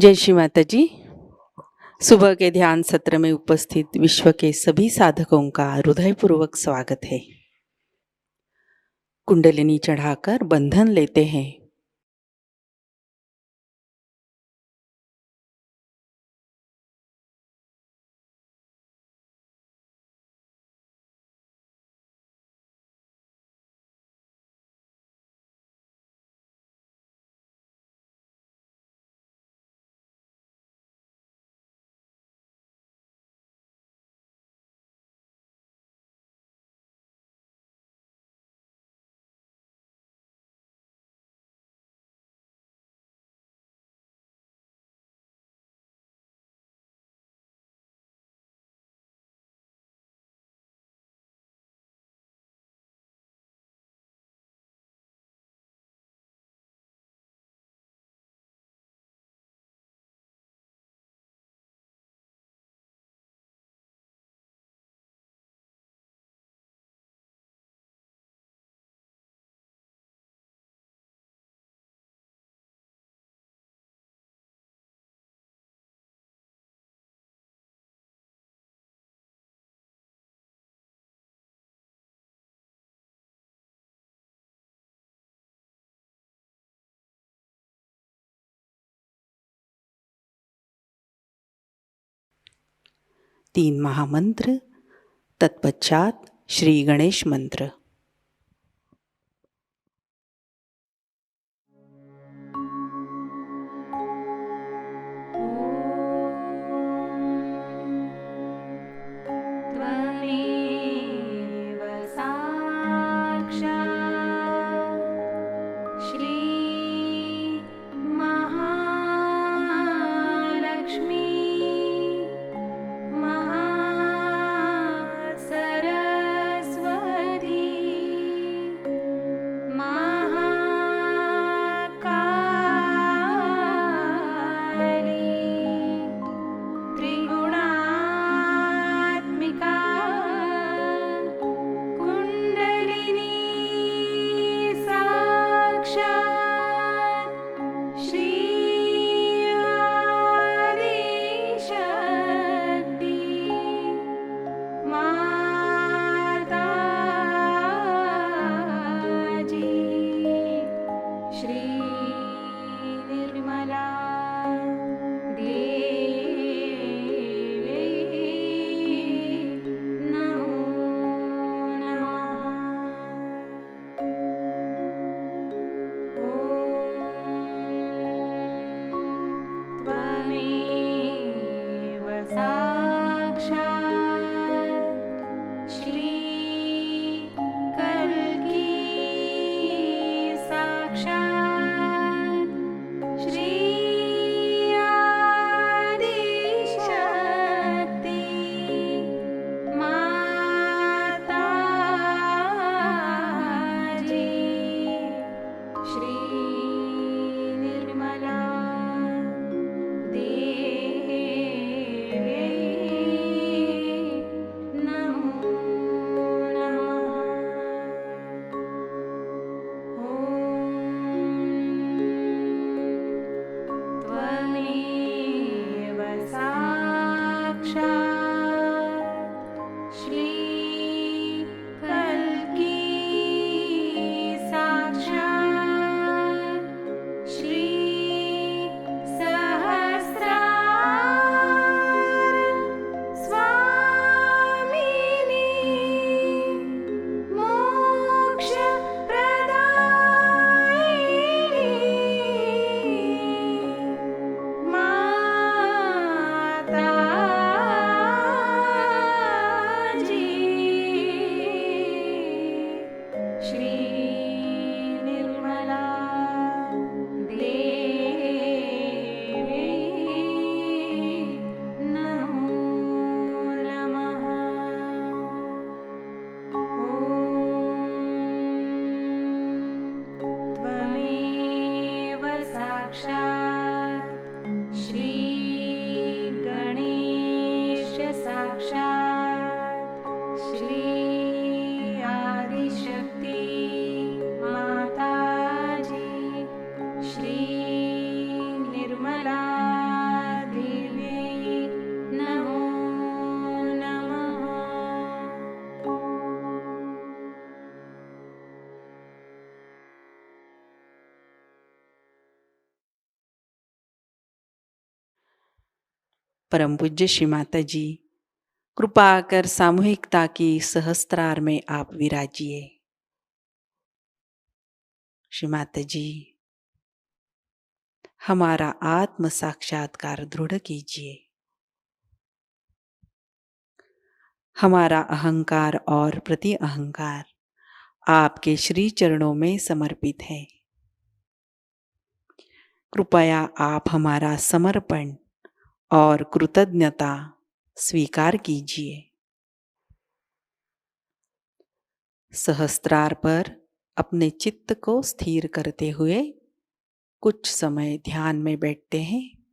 जय श्री माताजी। सुबह के ध्यान सत्र में उपस्थित विश्व के सभी साधकों का हृदयपूर्वक स्वागत है। कुंडलिनी चढ़ाकर बंधन लेते हैं। तीन महामंत्र, तत्पश्चात श्री गणेश मंत्र। सरस्वती परम पूज्य श्री माताजी, कृपा कर सामूहिकता की सहस्त्रार में आप विराजिए। श्री माताजी, हमारा आत्म साक्षात्कार दृढ़ कीजिए। हमारा अहंकार और प्रति अहंकार आपके श्री चरणों में समर्पित है। कृपया आप हमारा समर्पण और कृतज्ञता स्वीकार कीजिए। सहस्त्रार पर अपने चित्त को स्थिर करते हुए कुछ समय ध्यान में बैठते हैं।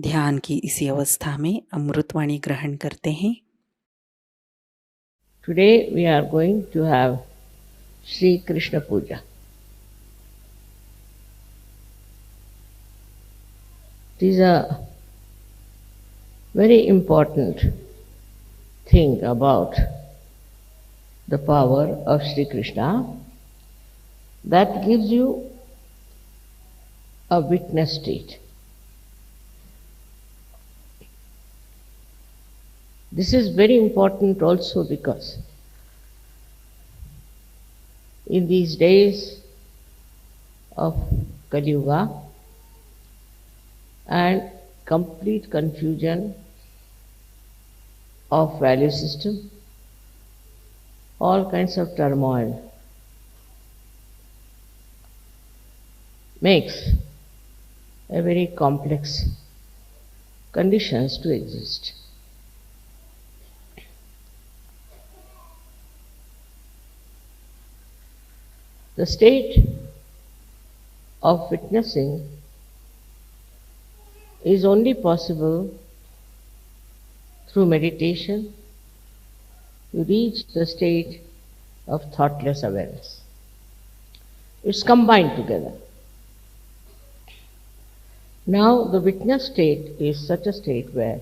ध्यान की इसी अवस्था में अमृतवाणी ग्रहण करते हैं। Today we are going to have Shri Krishna Puja. It is a very important thing about the power of Shri Krishna that gives you a witness state. This is very important also because in these days of Kali Yuga and complete confusion of value system, all kinds of turmoil makes a very complex conditions to exist. The state of witnessing is only possible through meditation, you reach the state of thoughtless awareness. It's combined together. Now the witness state is such a state where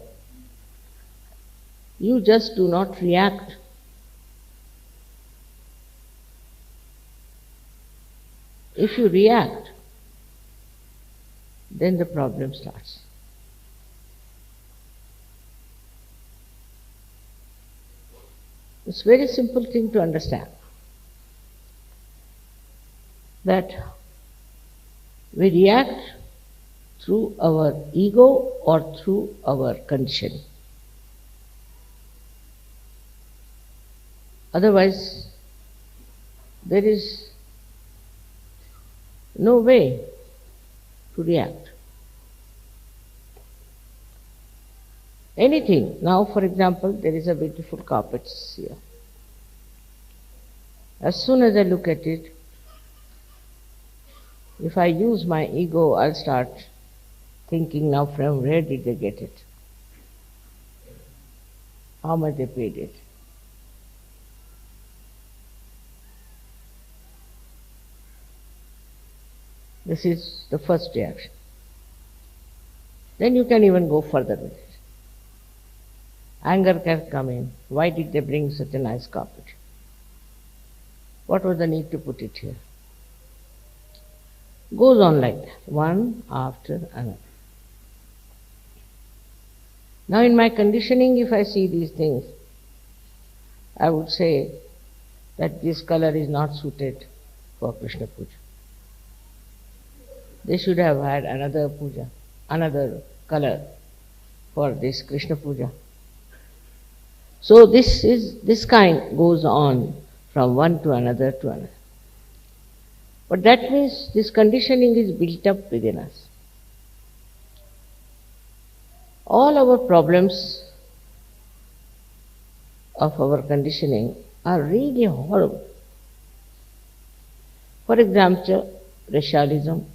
you just do not react. If you react, then the problem starts. It's a very simple thing to understand that we react through our ego or through our conditioning. Otherwise, there is no way to react. Anything. Now, for example, there is a beautiful carpet here. As soon as I look at it, if I use my ego, I'll start thinking now from where did they get it? How much they paid it? This is the first reaction. Then you can even go further with it. Anger can come in. Why did they bring such a nice carpet? What was the need to put it here? Goes on like that, one after another. Now in my conditioning, if I see these things, I would say that this color is not suited for Krishna Puja. They should have had another puja, another color for this Krishna Puja. So this kind goes on from one to another to another. But that means this conditioning is built up within us. All our problems of our conditioning are really horrible. For example, racialism.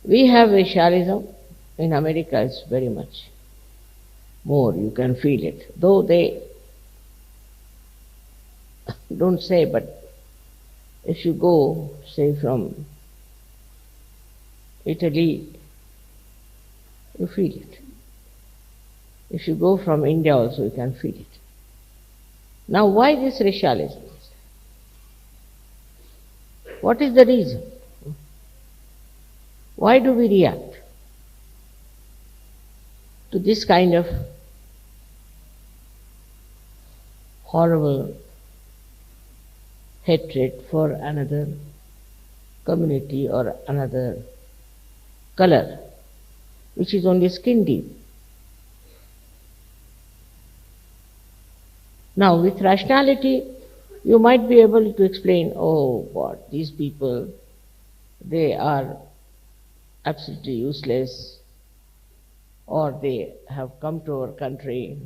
We have racialism. In America it's very much more, you can feel it. Though they don't say, but if you go, say, from Italy, you feel it. If you go from India also, you can feel it. Now, why this racialism? What is the reason? Why do we react to this kind of horrible hatred for another community or another color, which is only skin deep? Now, with rationality, you might be able to explain, oh God, these people, they are absolutely useless, or they have come to our country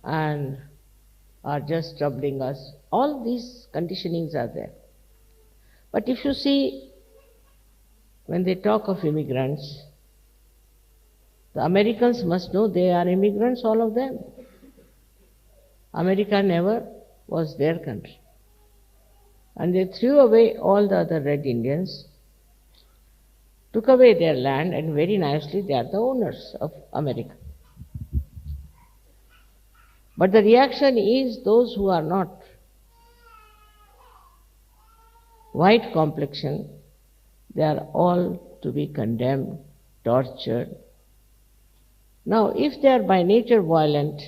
and are just troubling us. All these conditionings are there. But if you see, when they talk of immigrants, the Americans must know they are immigrants, all of them. America never was their country. And they threw away all the other Red Indians, took away their land, and very nicely they are the owners of America. But the reaction is those who are not white complexion, they are all to be condemned, tortured. Now, if they are by nature violent,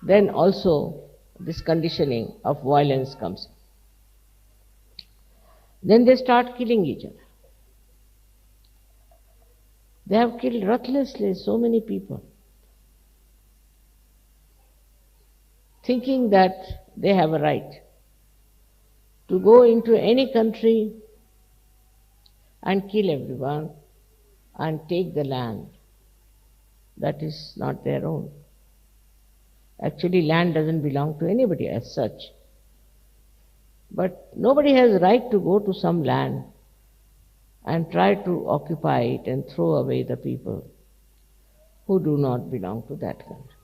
then also this conditioning of violence comes. Then they start killing each other. They have killed ruthlessly so many people, thinking that they have a right to go into any country and kill everyone and take the land that is not their own. Actually, land doesn't belong to anybody as such. But nobody has a right to go to some land and try to occupy it and throw away the people who do not belong to that country.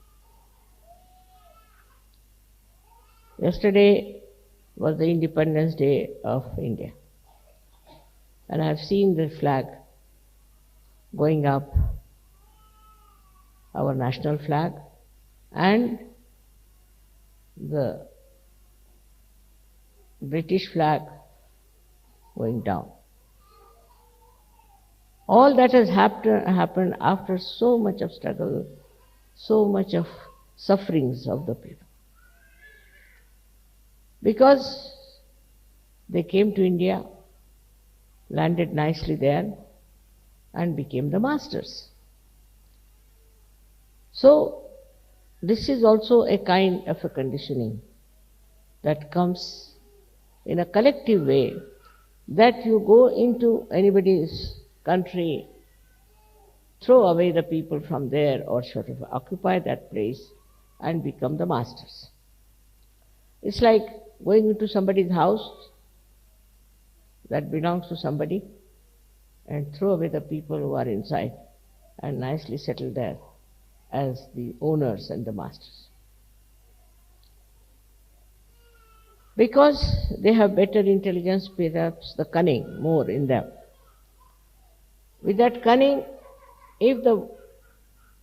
Yesterday was the Independence Day of India, and I have seen the flag going up, our national flag, and the British flag going down. All that has happened after so much of struggle, so much of sufferings of the people. Because they came to India, landed nicely there, and became the masters. So, this is also a kind of a conditioning that comes in a collective way, that you go into anybody's country, throw away the people from there, or sort of occupy that place and become the masters. It's like going into somebody's house that belongs to somebody and throw away the people who are inside and nicely settle there as the owners and the masters. Because they have better intelligence, perhaps the cunning more in them. With that cunning, if the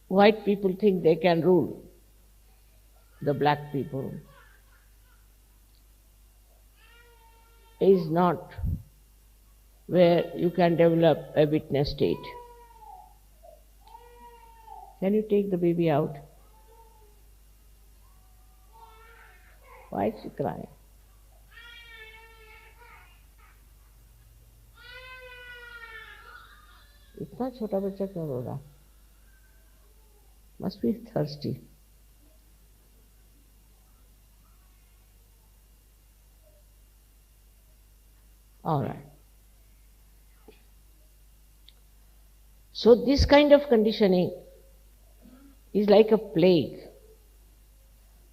white people think they can rule the black people, is not where you can develop a witness state. Can you take the baby out? Why is she crying? इतना छोटा बच्चा क्यों रो रहा? Must be thirsty. All right. So this kind of conditioning is like a plague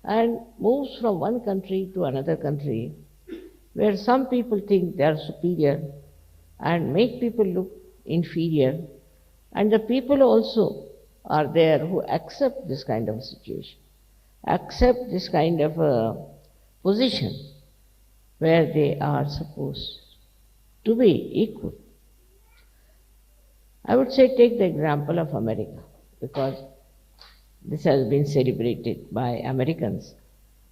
and moves from one country to another country, where some people think they are superior and make people look inferior, and the people also are there who accept this kind of situation, accept this kind of a position where they are supposed to be equal. I would say take the example of America, because this has been celebrated by Americans,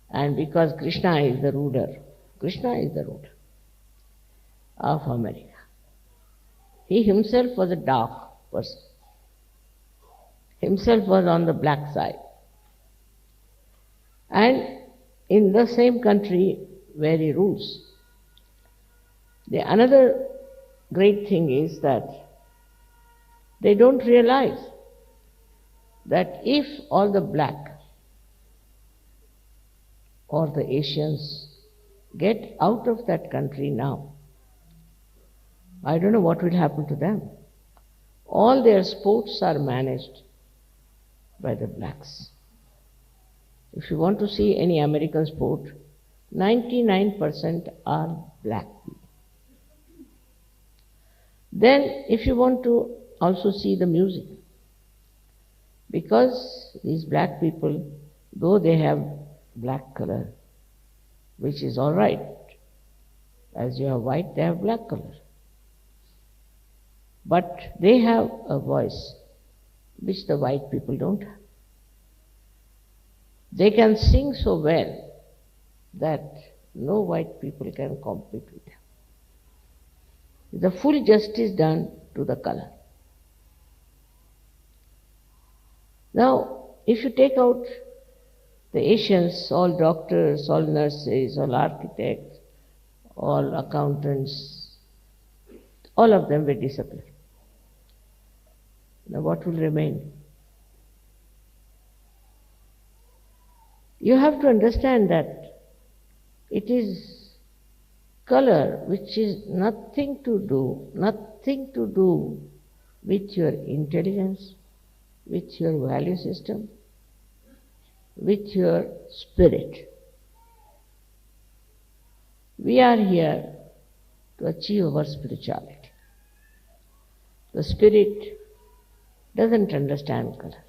and because Krishna is the ruler of America. He himself was a dark person. Himself was on the black side. And in the same country where he rules, the another great thing is that they don't realize that if all the black or the Asians get out of that country now, I don't know what will happen to them. All their sports are managed by the blacks. If you want to see any American sport, 99% are black people. Then if you want to also see the music, because these black people, though they have black color, which is all right, as you have white, they have black color. But they have a voice which the white people don't have. They can sing so well that no white people can compete with them. The full justice done to the color. Now, if you take out the Asians, all doctors, all nurses, all architects, all accountants, all of them will disappear. Now what will remain? You have to understand that it is color which is nothing to do with your intelligence, with your value system, with your spirit. We are here to achieve our spirituality. The spirit doesn't understand color.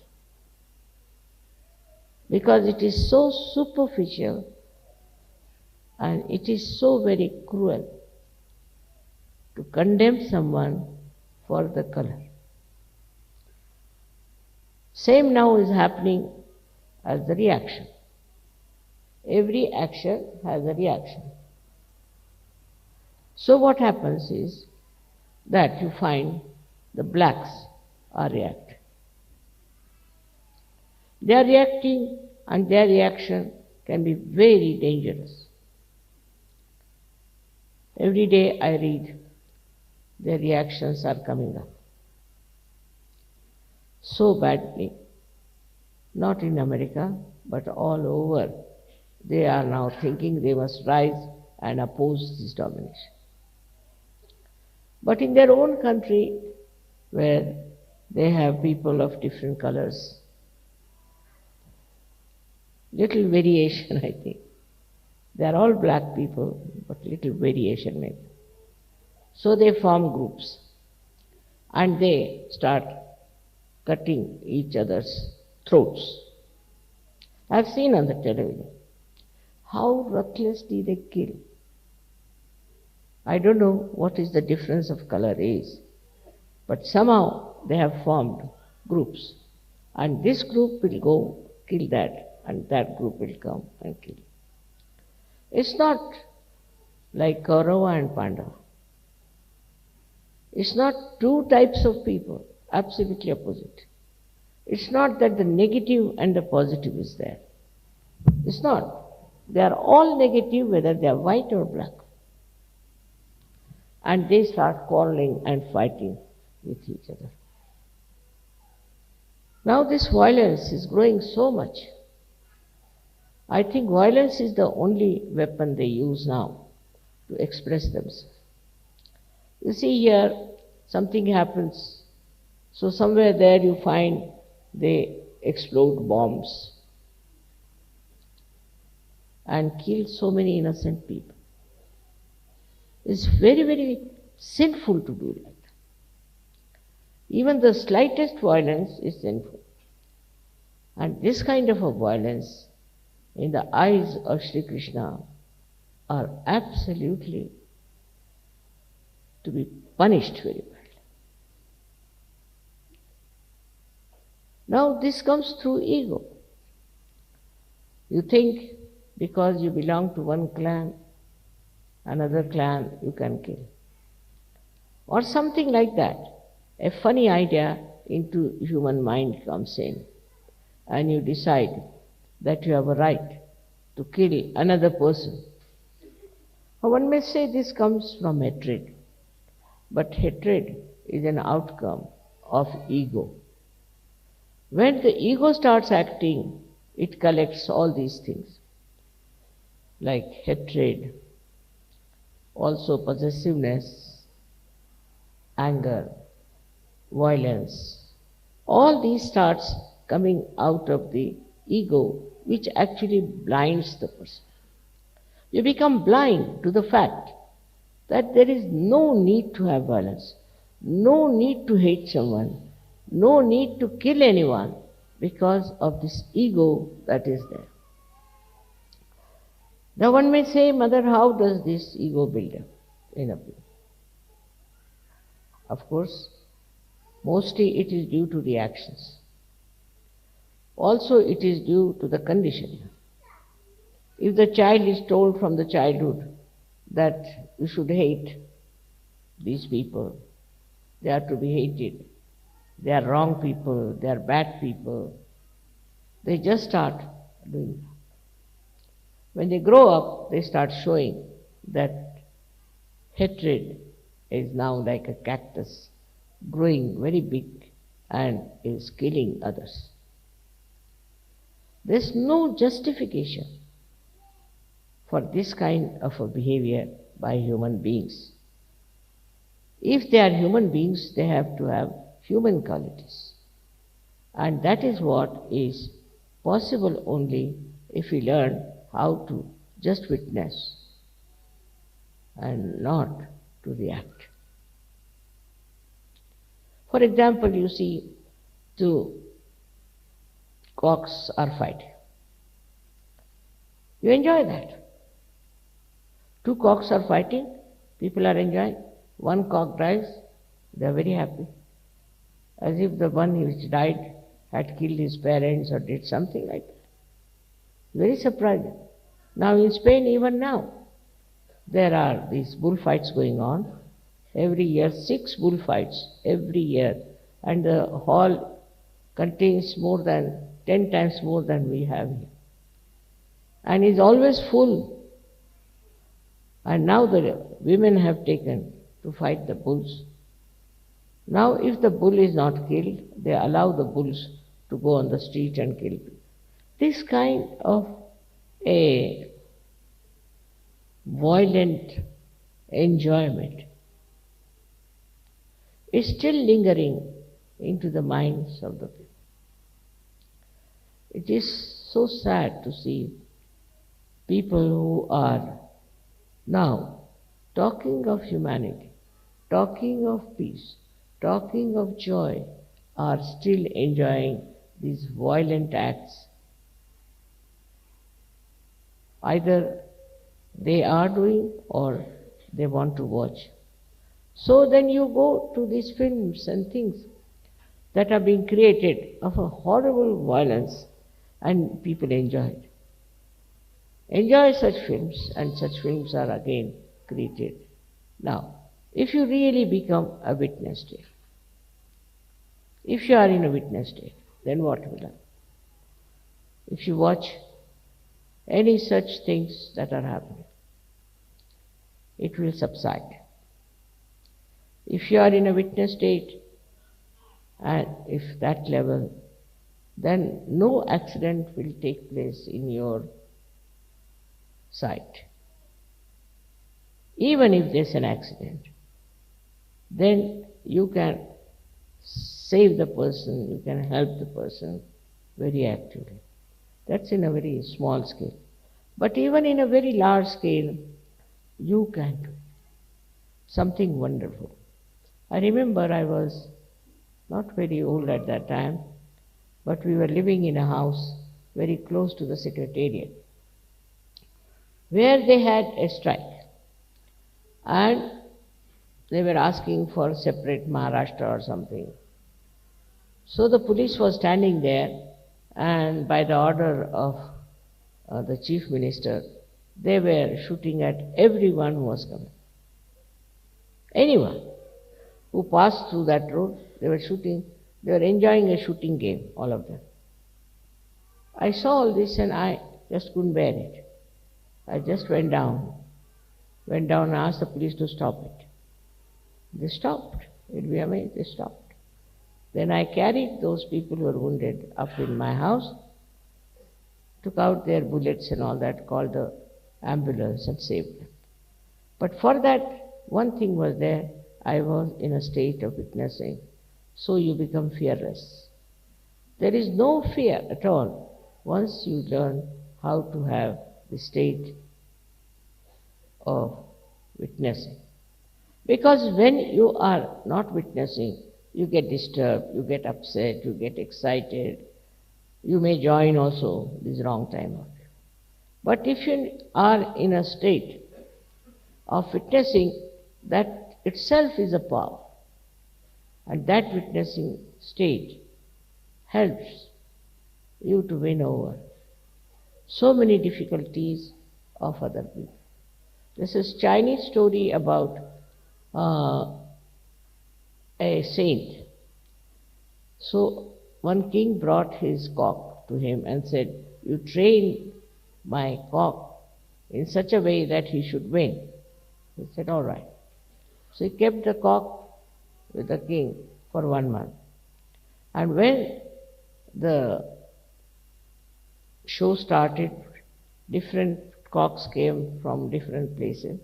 because it is so superficial and it is so very cruel to condemn someone for the color. Same now is happening as the reaction. Every action has a reaction. So what happens is that you find the blacks are reacting. They are reacting and their reaction can be very dangerous. Every day I read their reactions are coming up so badly, not in America, but all over. They are now thinking they must rise and oppose this domination. But in their own country, where they have people of different colors, little variation, I think. They are all black people, but little variation maybe. So they form groups and they start cutting each other's throats. I've seen on the television how ruthlessly they kill. I don't know what is the difference of color is, but somehow they have formed groups, and this group will go kill that, and that group will come and kill. It's not like Kaurava and Pandava. It's not two types of people, absolutely opposite. It's not that the negative and the positive is there. It's not. They are all negative, whether they are white or black. And they start quarreling and fighting with each other. Now this violence is growing so much. I think violence is the only weapon they use now to express themselves. You see here, something happens, so somewhere there you find they explode bombs and kill so many innocent people. It's very, very sinful to do like that. Even the slightest violence is sinful. And this kind of a violence, in the eyes of Shri Krishna, are absolutely to be punished very badly. Now this comes through ego. You think because you belong to one clan, another clan you can kill. Or something like that. A funny idea into human mind comes in, and you decide that you have a right to kill another person. Or one may say this comes from hatred, but hatred is an outcome of ego. When the ego starts acting, it collects all these things, like hatred, also possessiveness, anger, violence. All these starts coming out of the ego, which actually blinds the person. You become blind to the fact that there is no need to have violence, no need to hate someone, no need to kill anyone because of this ego that is there. Now one may say, Mother, how does this ego build up in a people? Of course, mostly it is due to the actions. Also it is due to the conditioning. If the child is told from the childhood that you should hate these people, they are to be hated, they are wrong people, they are bad people, they just start doing that. When they grow up, they start showing that hatred is now like a cactus, growing very big and is killing others. There's no justification for this kind of a behavior by human beings. If they are human beings, they have to have human qualities. And that is what is possible only if we learn how to just witness and not to react. For example, you see two cocks are fighting. You enjoy that. Two cocks are fighting, people are enjoying. One cock dies, they are very happy. As if the one which died had killed his parents or did something like that. Very surprising. Now in Spain, even now, there are these bullfights going on. Every year, 6 bullfights, every year. And the hall contains more than 10 times more than we have here. And is always full. And now the women have taken to fight the bulls. Now if the bull is not killed, they allow the bulls to go on the street and kill people. This kind of a violent enjoyment is still lingering into the minds of the people. It is so sad to see people who are now talking of humanity, talking of peace, talking of joy, are still enjoying these violent acts. Either they are doing or they want to watch. So then you go to these films and things that are being created of a horrible violence, and people enjoy it. Enjoy such films, and such films are again created. Now, if you really become a witness state, if you are in a witness state, then what will happen? If you watch any such things that are happening, it will subside. If you are in a witness state, and if that level, then no accident will take place in your sight. Even if there's an accident, then you can save the person, you can help the person very actively. That's in a very small scale. But even in a very large scale, you can do something wonderful. I remember I was not very old at that time, but we were living in a house very close to the secretariat, where they had a strike. And they were asking for separate Maharashtra or something. So the police was standing there, and by the order of the chief minister, they were shooting at everyone who was coming. Anyone who passed through that road, they were shooting. They were enjoying a shooting game, all of them. I saw all this and I just couldn't bear it. I just went down and asked the police to stop it. They stopped. You'll be amazed, they stopped. Then I carried those people who were wounded up in my house, took out their bullets and all that, called the ambulance and saved them. But for that, one thing was there, I was in a state of witnessing. So you become fearless. There is no fear at all once you learn how to have the state of witnessing. Because when you are not witnessing, you get disturbed, you get upset, you get excited, you may join also this wrong time of it. But if you are in a state of witnessing, that itself is a power. And that witnessing state helps you to win over so many difficulties of other people. This is Chinese story about a saint. So one king brought his cock to him and said, "You train my cock in such a way that he should win." He said, "All right." So he kept the cock with the king for 1 month. And when the show started, different cocks came from different places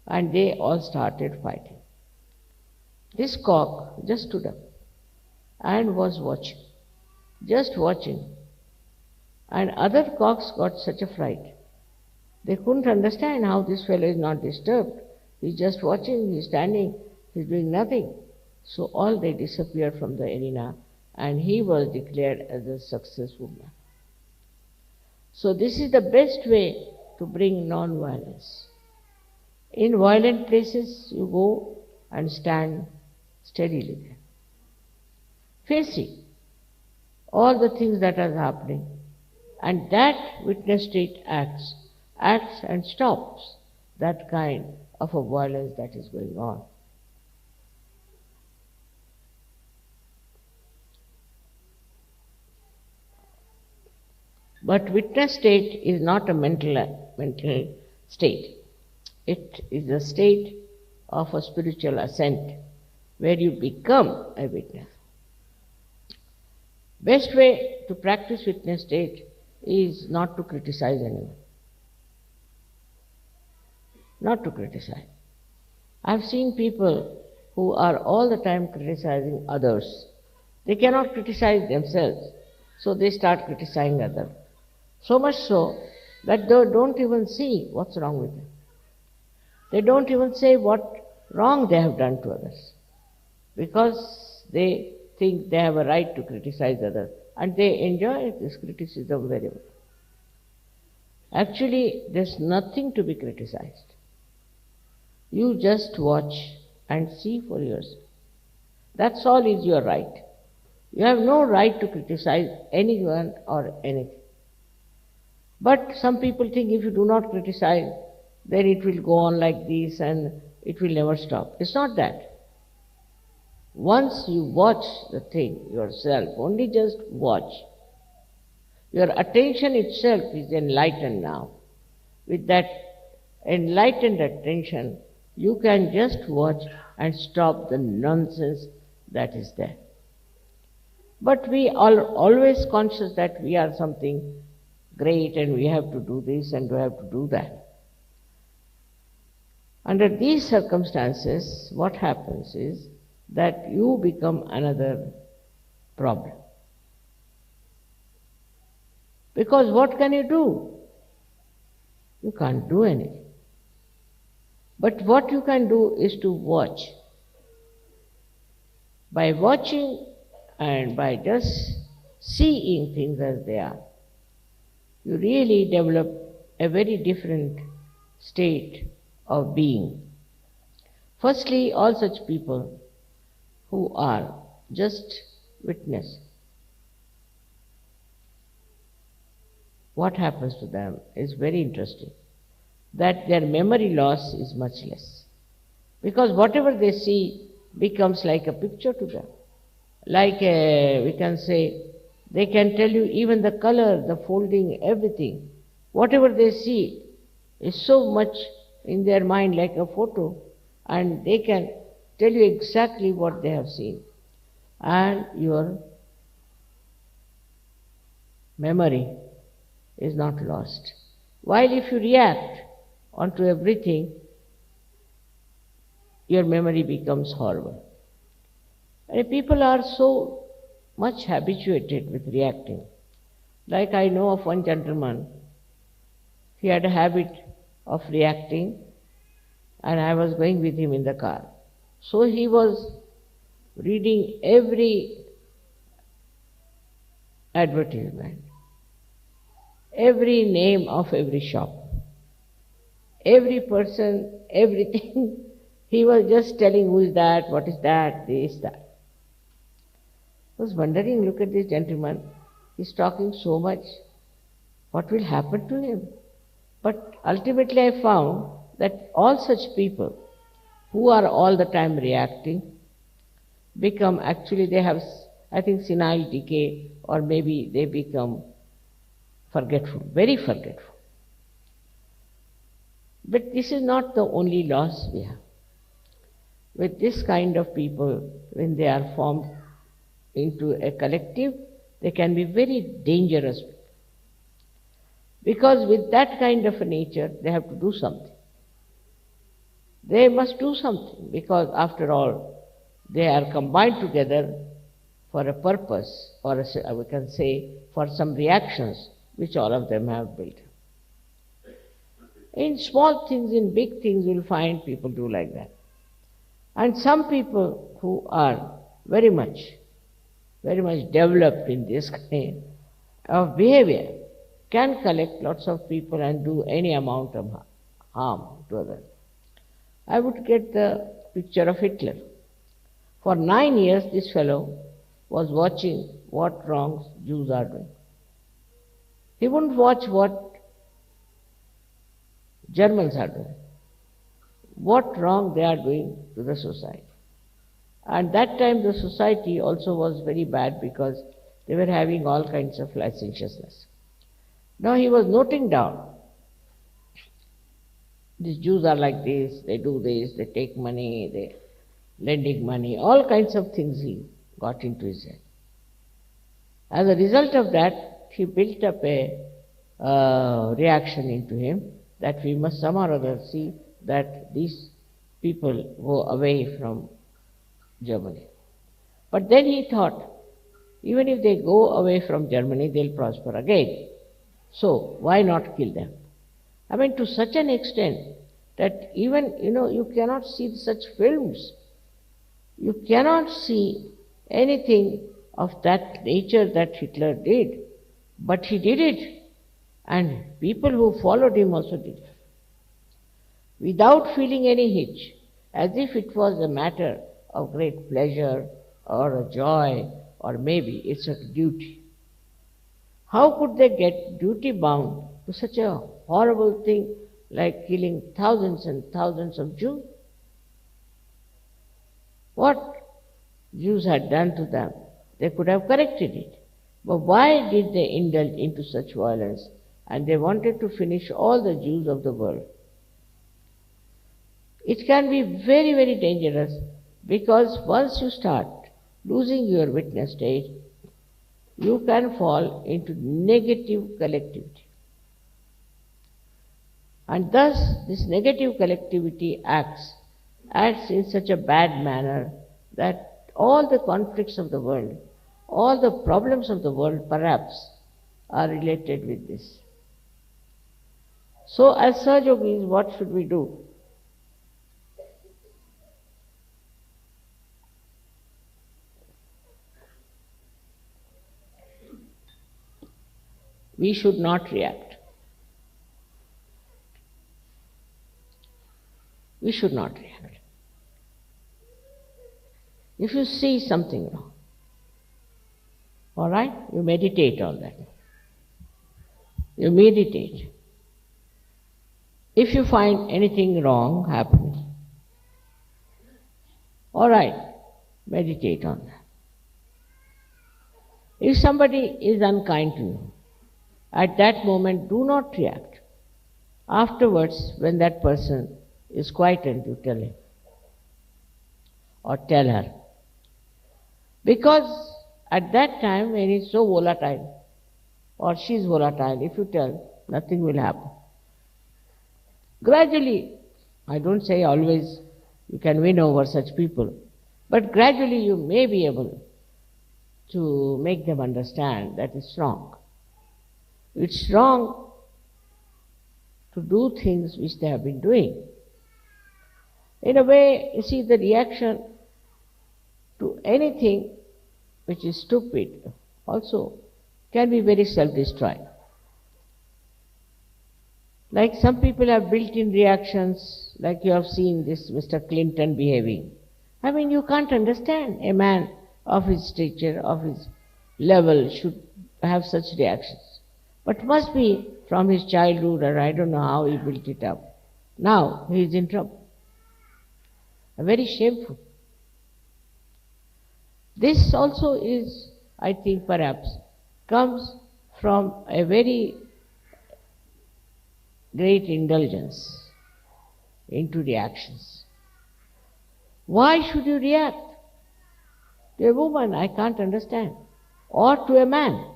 and they all started fighting. This cock just stood up and was watching, just watching. And other cocks got such a fright. They couldn't understand how this fellow is not disturbed. He's just watching, he's standing, he's doing nothing. So all they disappeared from the arena and he was declared as a successful man. So this is the best way to bring non-violence. In violent places, you go and stand steadily there, facing all the things that are happening, and that witness state acts and stops that kind of a violence that is going on. But witness state is not a mental state. It is a state of a spiritual ascent where you become a witness. Best way to practice witness state is not to criticize anyone. Not to criticize. I've seen people who are all the time criticizing others. They cannot criticize themselves, so they start criticizing others. So much so that they don't even see what's wrong with them. They don't even say what wrong they have done to others, because they think they have a right to criticize others, and they enjoy this criticism very well. Actually, there's nothing to be criticized. You just watch and see for yourself. That's all is your right. You have no right to criticize anyone or anything. But some people think if you do not criticize, then it will go on like this and it will never stop. It's not that. Once you watch the thing yourself, only just watch, your attention itself is enlightened now. With that enlightened attention, you can just watch and stop the nonsense that is there. But we are always conscious that we are something great and we have to do this and we have to do that. Under these circumstances, what happens is that you become another problem. Because what can you do? You can't do anything. But what you can do is to watch. By watching and by just seeing things as they are, you really develop a very different state of being. Firstly, all such people who are just witness, what happens to them is very interesting, that their memory loss is much less. Because whatever they see becomes like a picture to them. Like we can say, they can tell you even the color, the folding, everything. Whatever they see is so much in their mind like a photo, and they can tell you exactly what they have seen. And your memory is not lost. While if you react onto everything, your memory becomes horrible. And people are so much habituated with reacting. Like I know of one gentleman, he had a habit of reacting, and I was going with him in the car. So he was reading every advertisement, every name of every shop, every person, everything. He was just telling who is that, what is that, this, that. I was wondering, look at this gentleman, he's talking so much, what will happen to him? But ultimately I found that all such people who are all the time reacting become, actually they have, I think, senile decay, or maybe they become forgetful, very forgetful. But this is not the only loss we have. With this kind of people, when they are formed into a collective, they can be very dangerous. Because with that kind of a nature, they have to do something. They must do something, because after all, they are combined together for a purpose, or we can say for some reactions which all of them have built. In small things, in big things, you'll find people do like that. And some people who are very much developed in this kind of behavior, can collect lots of people and do any amount of harm to others. I would get the picture of Hitler. For 9 years, this fellow was watching what wrongs Jews are doing. He wouldn't watch what Germans are doing, what wrong they are doing to the society. And that time the society also was very bad because they were having all kinds of licentiousness. Now he was noting down, these Jews are like this, they do this, they take money, they lending money, all kinds of things he got into his head. As a result of that, he built up a reaction into him that we must somehow or other see that these people go away from Germany. But then he thought, even if they go away from Germany, they'll prosper again. So why not kill them? I mean, to such an extent that even, you cannot see such films. You cannot see anything of that nature that Hitler did. But he did it. And people who followed him also did it. Without feeling any hitch, as if it was a matter of great pleasure or a joy, or maybe it's a duty. How could they get duty bound to such a horrible thing like killing thousands and thousands of Jews? What Jews had done to them, they could have corrected it. But why did they indulge into such violence? And they wanted to finish all the Jews of the world. It can be very, very dangerous because once you start losing your witness stage, you can fall into negative collectivity. And thus, this negative collectivity acts in such a bad manner that all the conflicts of the world, all the problems of the world perhaps are related with this. So as Sahajogis, what should we do? We should not react. We should not react. If you see something wrong, all right, you meditate on that. You meditate. If you find anything wrong happening, all right, meditate on that. If somebody is unkind to you, at that moment do not react. Afterwards, when that person is quietened, you tell him or tell her. Because at that time when he's so volatile or she's volatile, if you tell, nothing will happen. Gradually, I don't say always you can win over such people, but gradually you may be able to make them understand that it's wrong. It's wrong to do things which they have been doing. In a way, you see, the reaction to anything which is stupid also can be very self-destroying. Like some people have built-in reactions, like you have seen this Mr. Clinton behaving. I mean, you can't understand a man of his stature, of his level should have such reactions. But must be from his childhood, or I don't know how he built it up. Now he is in trouble. Very shameful. This also is, I think, perhaps comes from a very great indulgence into reactions. Why should you react? To a woman, I can't understand. Or to a man.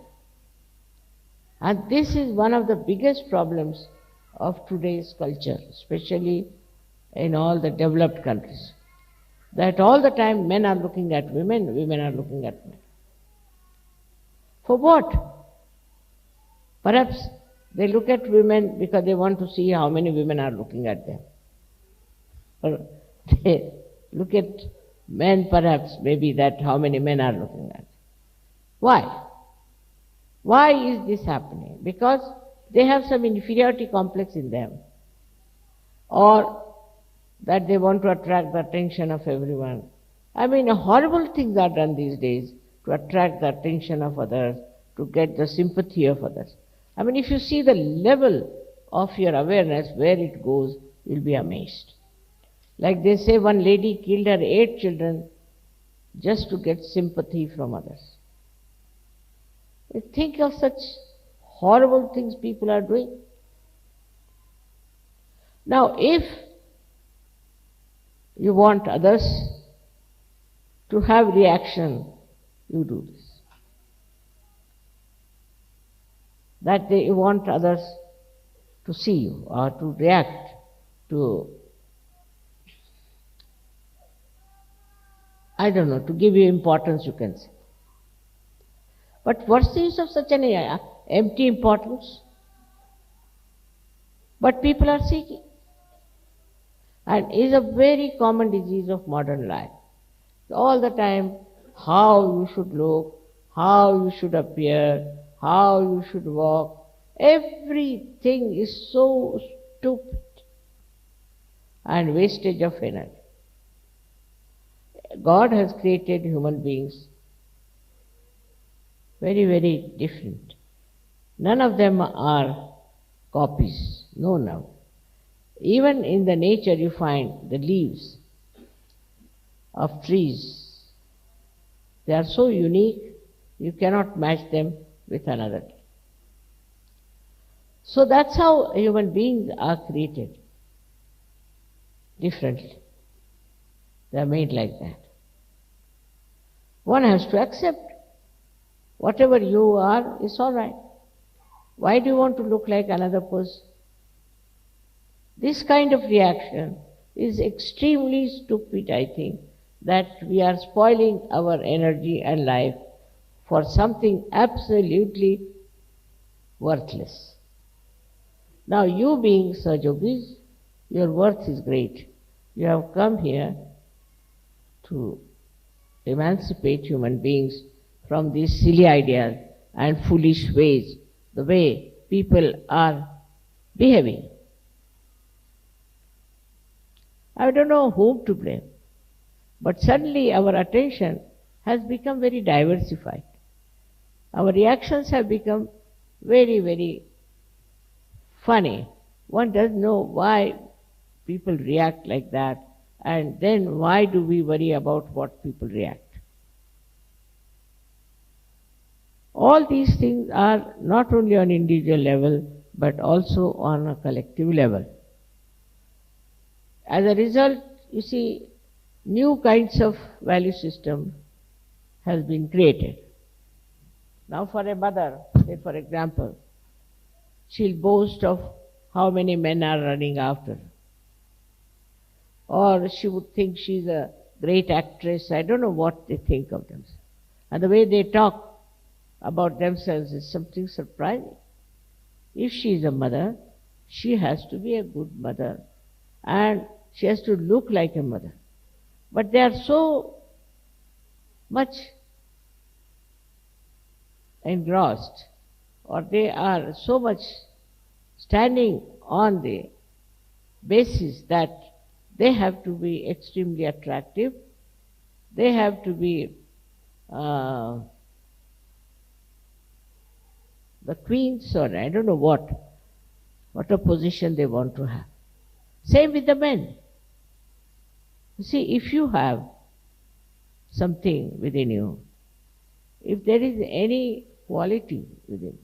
And this is one of the biggest problems of today's culture, especially in all the developed countries. That all the time men are looking at women, women are looking at men. For what? Perhaps they look at women because they want to see how many women are looking at them. Or they look at men perhaps, maybe that how many men are looking at them. Why? Why is this happening? Because they have some inferiority complex in them, or that they want to attract the attention of everyone. I mean, horrible things are done these days to attract the attention of others, to get the sympathy of others. I mean, if you see the level of your awareness, where it goes, you'll be amazed. Like they say, one lady killed her 8 children just to get sympathy from others. Think of such horrible things people are doing. Now, if you want others to have reaction, you do this. That you want others to see you or to react to, I don't know, to give you importance, you can say. But what's the use of such an empty importance? But people are seeking. And is a very common disease of modern life. All the time, how you should look, how you should appear, how you should walk, everything is so stupid and wastage of energy. God has created human beings very, very different. None of them are copies, no. Even in the nature you find the leaves of trees. They are so unique, you cannot match them with another tree. So that's how human beings are created, differently. They are made like that. One has to accept whatever you are is all right. Why do you want to look like another person? This kind of reaction is extremely stupid, I think, that we are spoiling our energy and life for something absolutely worthless. Now, you being Sahajogis, your worth is great. You have come here to emancipate human beings from these silly ideas and foolish ways, the way people are behaving. I don't know whom to blame, but suddenly our attention has become very diversified. Our reactions have become very, very funny. One doesn't know why people react like that, and then why do we worry about what people react? All these things are not only on individual level, but also on a collective level. As a result, you see, new kinds of value system has been created. Now for a mother, say for example, she'll boast of how many men are running after her. Or she would think she's a great actress. I don't know what they think of themselves. And the way they talk about themselves is something surprising. If she is a mother, she has to be a good mother. And she has to look like a mother. But they are so much engrossed, or they are so much standing on the basis that they have to be extremely attractive, they have to be the queens, or I don't know what a position they want to have. Same with the men. You see, if you have something within you, if there is any quality within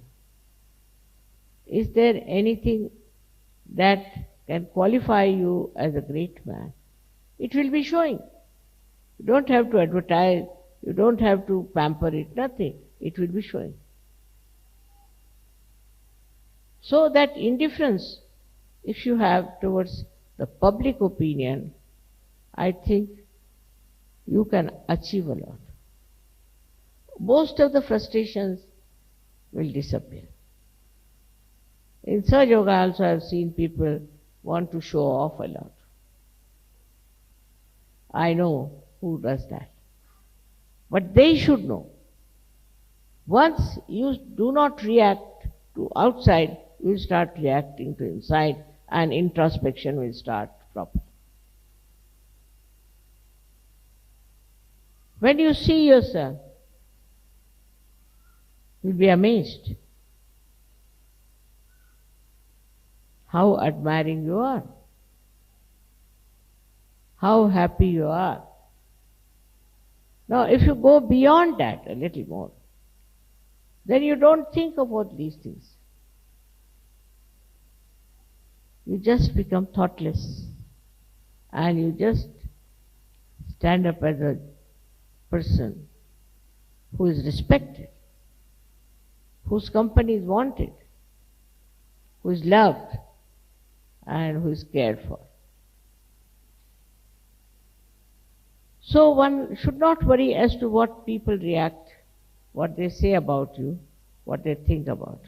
you, is there anything that can qualify you as a great man, it will be showing. You don't have to advertise, you don't have to pamper it, nothing. It will be showing. So that indifference, if you have towards the public opinion, I think you can achieve a lot. Most of the frustrations will disappear. In Sahajayoga also I have seen people want to show off a lot. I know who does that. But they should know. Once you do not react to outside, you will start reacting to inside and introspection will start properly. When you see yourself, you'll be amazed how admiring you are, how happy you are. Now, if you go beyond that a little more, then you don't think about these things. You just become thoughtless and you just stand up as a person who is respected, whose company is wanted, who is loved and who is cared for. So one should not worry as to what people react, what they say about you, what they think about.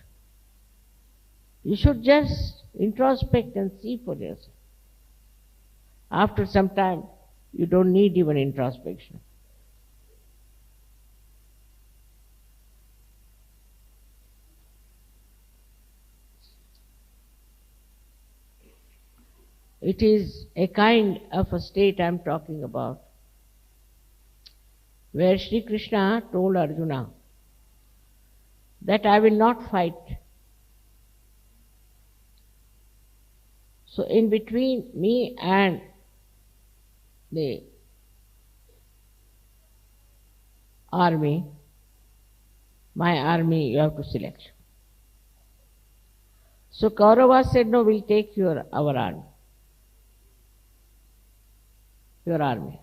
You should just introspect and see for yourself. After some time, you don't need even introspection. It is a kind of a state I am talking about, where Shri Krishna told Arjuna that I will not fight. So in between me and the army, my army you have to select. So Kauravas said, no, we'll take our army. Your army.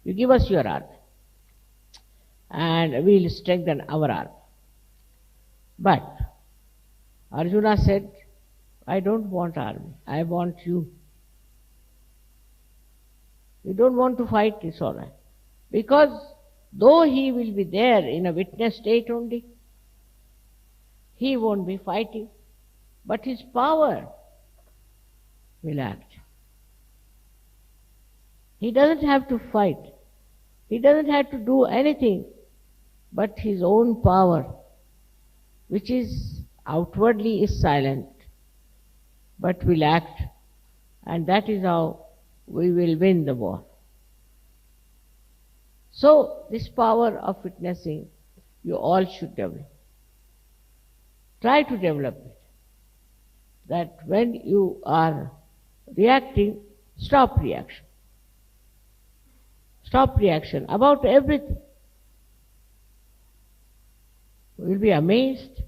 You give us your army. And we'll strengthen our army. But Arjuna said, I don't want army. I want you. You don't want to fight, it's all right. Because though he will be there in a witness state only, he won't be fighting, but his power will act. He doesn't have to fight. He doesn't have to do anything but his own power, which is outwardly is silent, but will act, and that is how we will win the war. So this power of witnessing, you all should develop. Try to develop it. That when you are reacting, stop reaction. Stop reaction about everything. You will be amazed.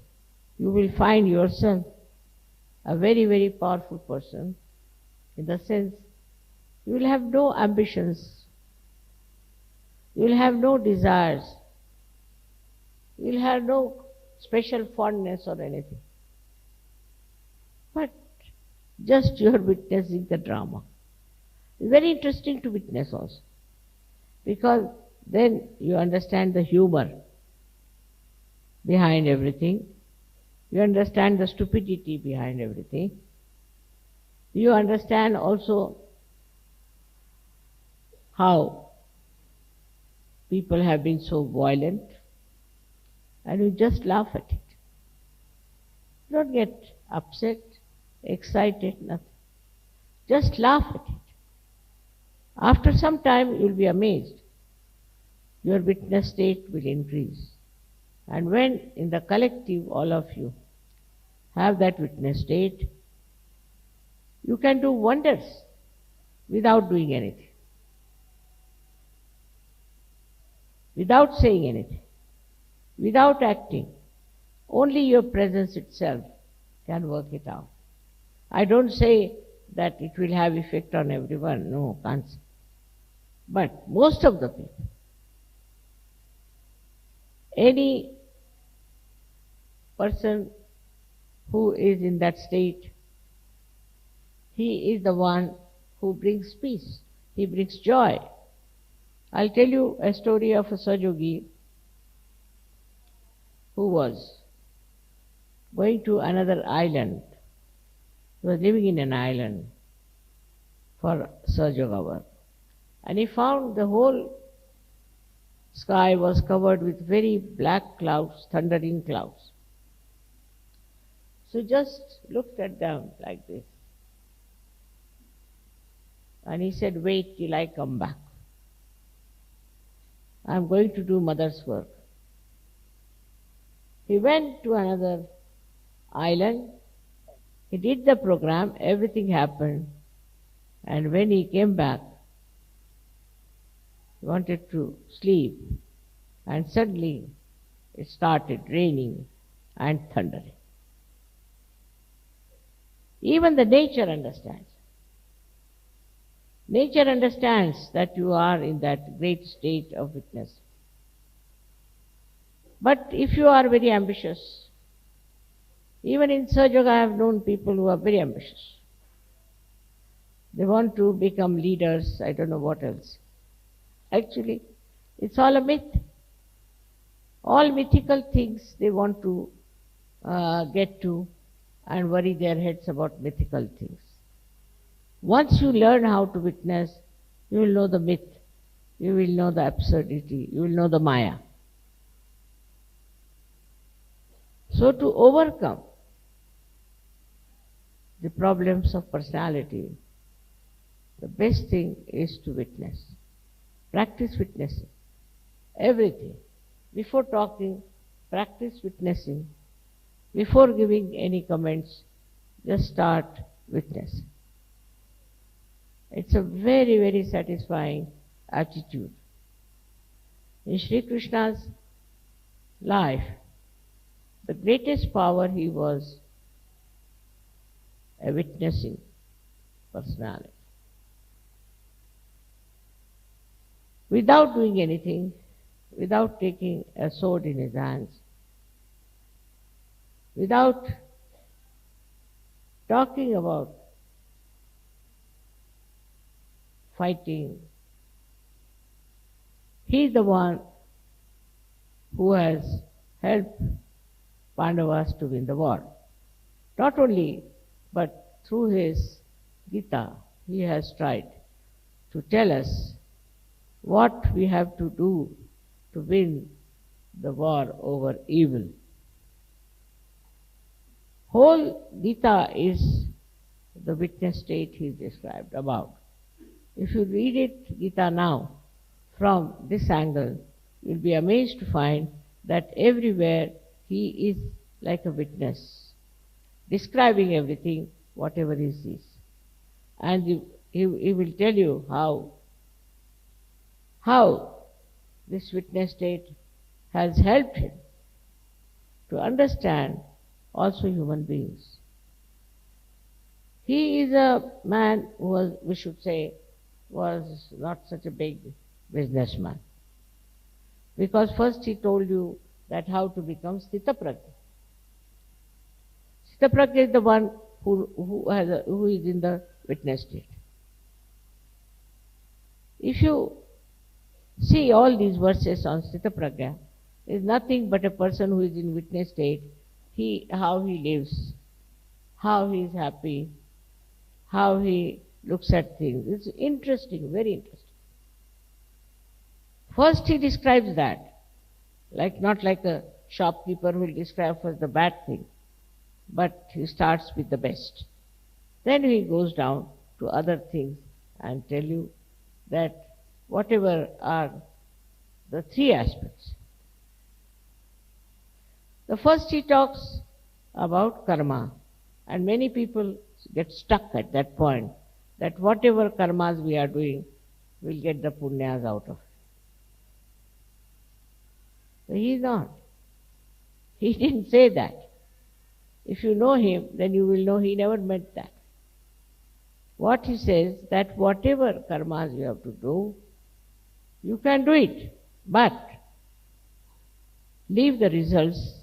You will find yourself a very, very powerful person, in the sense you will have no ambitions, you will have no desires, you will have no special fondness or anything. But just you are witnessing the drama. It's very interesting to witness also, because then you understand the humor behind everything. You understand the stupidity behind everything. You understand also how people have been so violent, and you just laugh at it. You don't get upset, excited, nothing. Just laugh at it. After some time you will be amazed. Your witness state will increase. And when in the collective all of you have that witness state, you can do wonders without doing anything, without saying anything, without acting. Only your presence itself can work it out. I don't say that it will have effect on everyone, no, can't say. But most of the people, any person who is in that state, he is the one who brings peace, he brings joy. I'll tell you a story of a Sahajayogi who was going to another island. He was living in an island for Sahajayoga work. And he found the whole sky was covered with very black clouds, thundering clouds. So just looked at them like this. And he said, wait till I come back. I'm going to do mother's work. He went to another island. He did the program, everything happened. And when he came back, he wanted to sleep. And suddenly it started raining and thundering. Even the nature understands. Nature understands that you are in that great state of witness. But if you are very ambitious, even in Sahajayoga I have known people who are very ambitious. They want to become leaders, I don't know what else. Actually, it's all a myth. All mythical things they want to get to and worry their heads about mythical things. Once you learn how to witness, you will know the myth, you will know the absurdity, you will know the Maya. So to overcome the problems of personality, the best thing is to witness. Practice witnessing. Everything. Before talking, practice witnessing. Before giving any comments, just start witnessing. It's a very, very satisfying attitude. In Shri Krishna's life, the greatest power he was a witnessing personality. Without doing anything, without taking a sword in his hands, without talking about fighting, he is the one who has helped Pandavas to win the war. Not only, but through his Gita, he has tried to tell us what we have to do to win the war over evil. Whole Gita is the witness state he described about. If you read it, Gita now, from this angle, you'll be amazed to find that everywhere he is like a witness, describing everything, whatever he sees. And he will tell you how this witness state has helped him to understand also human beings. He is a man who was, we should say, was not such a big businessman. Because first he told you that how to become Sthitaprajna. Sthitaprajna is the one who is in the witness state. If you see all these verses on Sthitaprajna, is nothing but a person who is in witness state, how he lives, how he is happy, how he looks at things. It's interesting, very interesting. First he describes that, not like a shopkeeper who will describe first the bad thing, but he starts with the best. Then he goes down to other things and tell you that whatever are the three aspects. The first he talks about karma, and many people get stuck at that point, that whatever karmas we are doing, we'll get the punyas out of it. But he is not. He didn't say that. If you know him, then you will know he never meant that. What he says, that whatever karmas you have to do, you can do it, but leave the results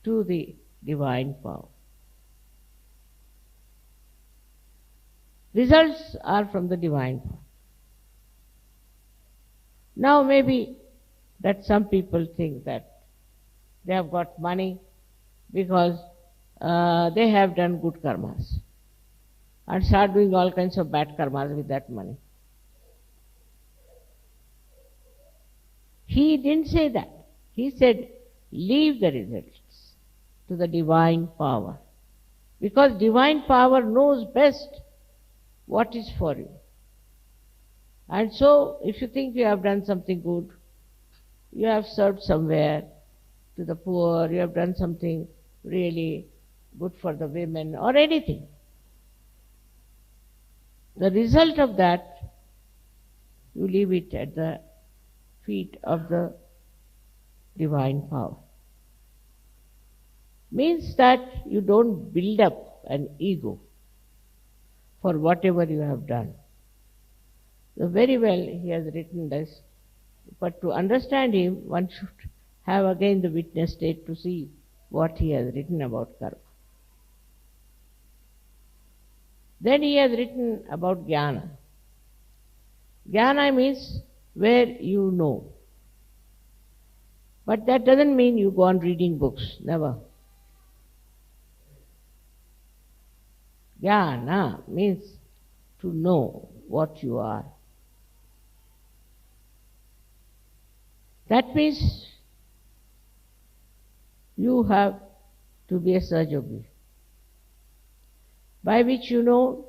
to the divine power. Results are from the divine power. Now maybe that some people think that they have got money because they have done good karmas and start doing all kinds of bad karmas with that money. He didn't say that. He said, leave the results. to the divine power. Because divine power knows best what is for you. And so, if you think you have done something good, you have served somewhere to the poor, you have done something really good for the women or anything, the result of that, you leave it at the feet of the divine power. Means that you don't build up an ego for whatever you have done. So very well he has written this, but to understand him, one should have again the witness state to see what he has written about karma. Then he has written about jnana. Jnana means where you know. But that doesn't mean you go on reading books, never. Jnana means to know what you are. That means you have to be a Sahajayogi, by which you know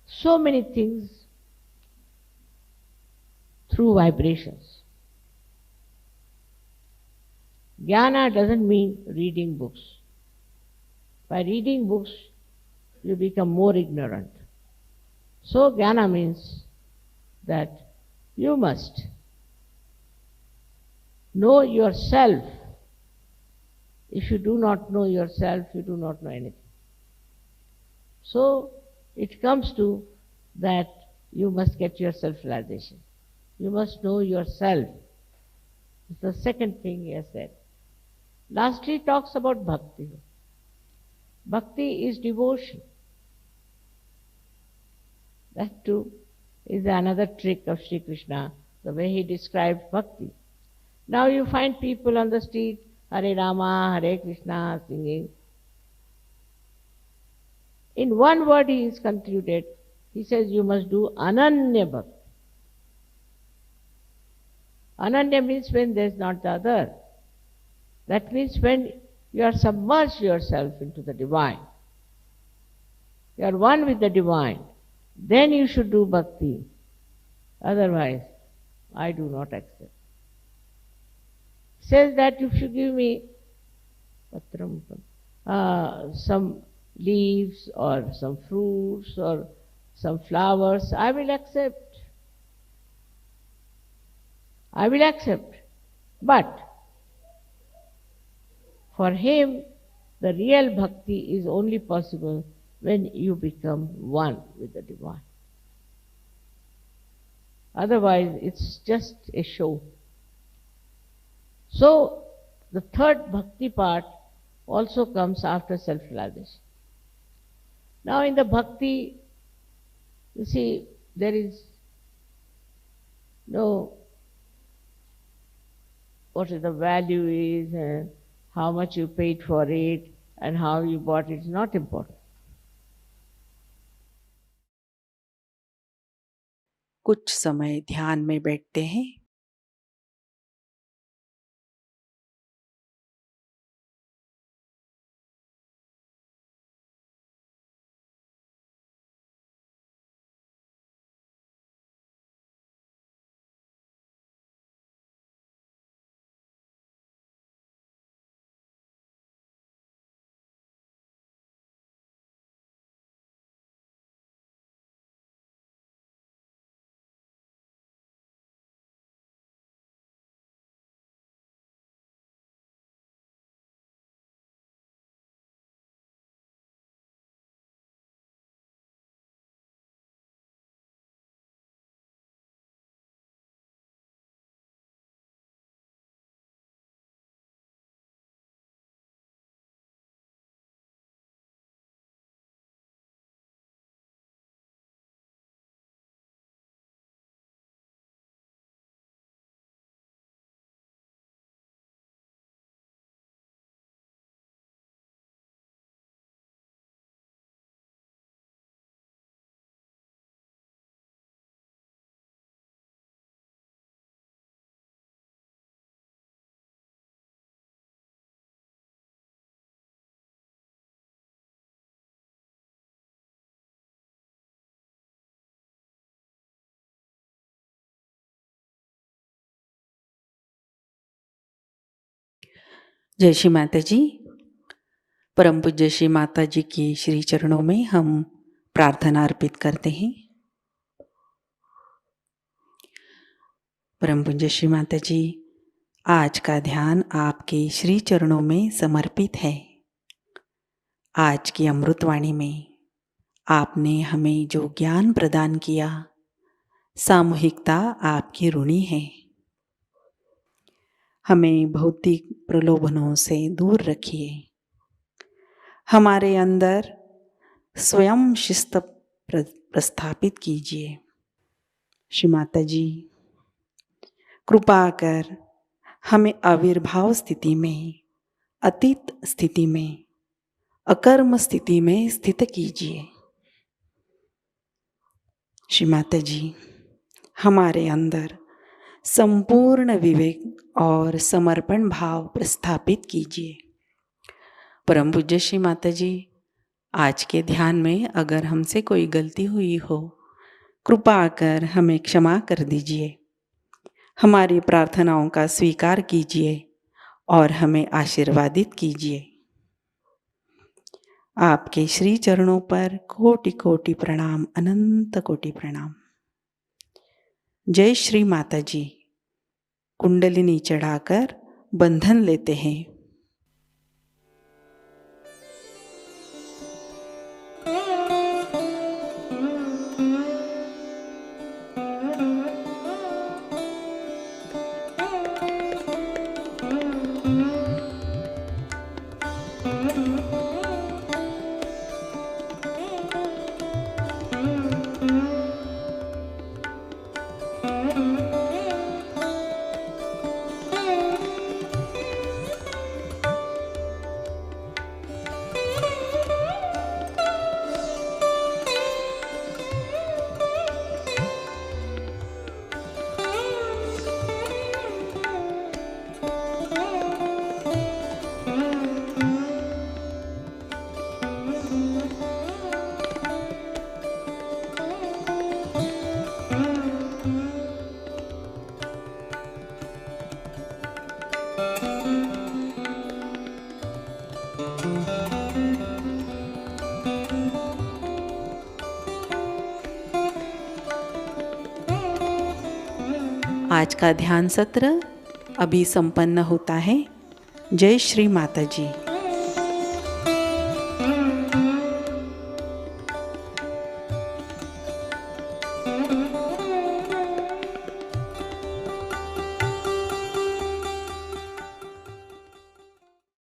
so many things through vibrations. Jnana doesn't mean reading books. By reading books, you become more ignorant. So jnana means that you must know yourself. If you do not know yourself, you do not know anything. So it comes to that you must get your self-realization. You must know yourself. It's the second thing he has said. Lastly, he talks about bhakti. Bhakti is devotion. That too is another trick of Shri Krishna, the way he described bhakti. Now you find people on the street, Hare Rama, Hare Krishna, singing. In one word he is concluded. He says you must do ananya bhakti. Ananya means when there is not the other. That means when you are submerged yourself into the divine. You are one with the divine. Then you should do bhakti. Otherwise, I do not accept. Says that if you give me some leaves or some fruits or some flowers, I will accept. I will accept. But for him, the real bhakti is only possible when you become one with the divine. Otherwise, it's just a show. So, the third bhakti part also comes after self-realization. Now, in the bhakti, you see, there is no what the value is and how much you paid for it and how you bought it is not important. कुछ समय ध्यान में बैठते हैं। जय श्री माता जी। परम पूज्य श्री माता जी की श्री चरणों में हम प्रार्थना अर्पित करते हैं। परम पूज्य श्री माता जी, आज का ध्यान आपके श्री चरणों में समर्पित है। आज की अमृतवाणी में आपने हमें जो ज्ञान प्रदान किया, सामूहिकता आपकी ऋणी है। हमें भौतिक प्रलोभनों से दूर रखिए। हमारे अंदर स्वयं शिस्त प्रस्थापित कीजिए। श्री माता जी, कृपा कर हमें आविर्भाव स्थिति में, अतीत स्थिति में, अकर्म स्थिति में स्थित कीजिए। श्री माता जी, हमारे अंदर संपूर्ण विवेक और समर्पण भाव प्रस्थापित कीजिए। परम पूज्य श्री माता जी, आज के ध्यान में अगर हमसे कोई गलती हुई हो, कृपा कर हमें क्षमा कर दीजिए। हमारी प्रार्थनाओं का स्वीकार कीजिए और हमें आशीर्वादित कीजिए। आपके श्री चरणों पर कोटि कोटि प्रणाम, अनंत कोटि प्रणाम। जय श्री माता जी। कुंडलिनी चढ़ाकर बंधन लेते हैं। आज का ध्यान सत्र अभी संपन्न होता है। जय श्री माता जी।